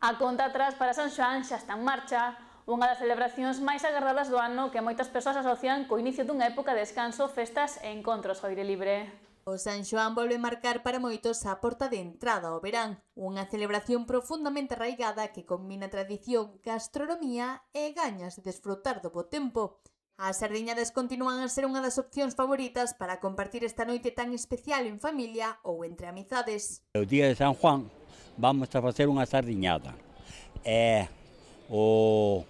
A conta atrás para San Xoán xa está en marcha, unha das celebracións máis agardadas do ano que moitas persoas asocian co inicio dunha época de descanso, festas e encontros ao aire libre. O San Xoán volve marcar para moitos a porta de entrada ao verán, unha celebración profundamente arraigada que combina tradición, gastronomía e gañas de desfrutar do bo tempo. As sardiñadas continúan a ser unha das opcións favoritas para compartir esta noite tan especial en familia ou entre amizades. O día de San Juan vamos a facer unha sardiñada. E o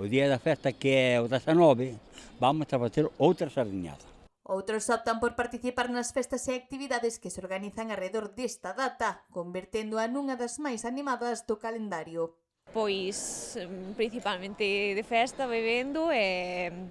día da festa, que é o 19, vamos a facer outra sardiñada. Outros optan por participar nas festas e actividades que se organizan alrededor desta data, converténdoa nunha das máis animadas do calendario. Pois principalmente de festa, bebendo,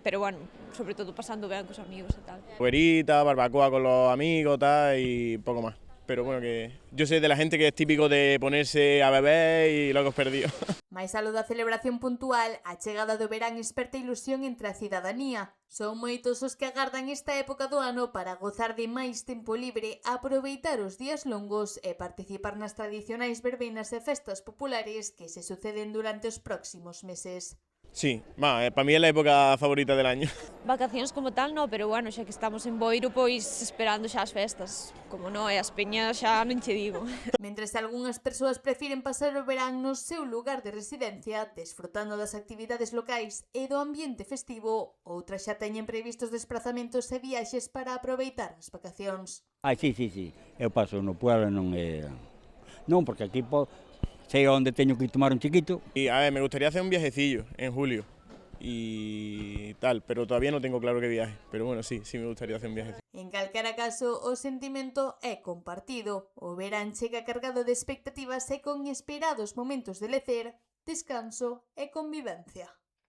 pero bueno, sobre todo pasando ben cos amigos e tal. Fuerita, barbacoa con los amigos, tal, y poco más. Pero bueno, que yo sé de la gente que es típico de ponerse a beber y locos perdidos. Mais aló da celebración puntual, a chegada do verán esperta ilusión entre a cidadanía. Son moitos os que agardan esta época do ano para gozar de máis tempo libre, aproveitar os días longos e participar nas tradicionais verbenas e festas populares que se suceden durante os próximos meses. Sí, para mí es la época favorita del año. Vacacións como tal non, pero bueno, xa que estamos en Boiro, pois esperando xa as festas. Como non, e as peñas xa non che digo. Mentres algunhas persoas prefiren pasar o verán no seu lugar de residencia, desfrutando das actividades locais e do ambiente festivo, outras xa teñen previstos desplazamentos e viaxes para aproveitar as vacacións. Sí. Eu paso no pueblo non, porque aquí sei onde teño que tomar un chiquito. Y a ver, me gustaría hacer un viajecillo en julio y tal, pero todavía no tengo claro qué viaje. Pero bueno, sí me gustaría hacer un viaje. En calquera caso, o sentimento é compartido. O verán chega cargado de expectativas e con esperados momentos de lecer, descanso e convivencia.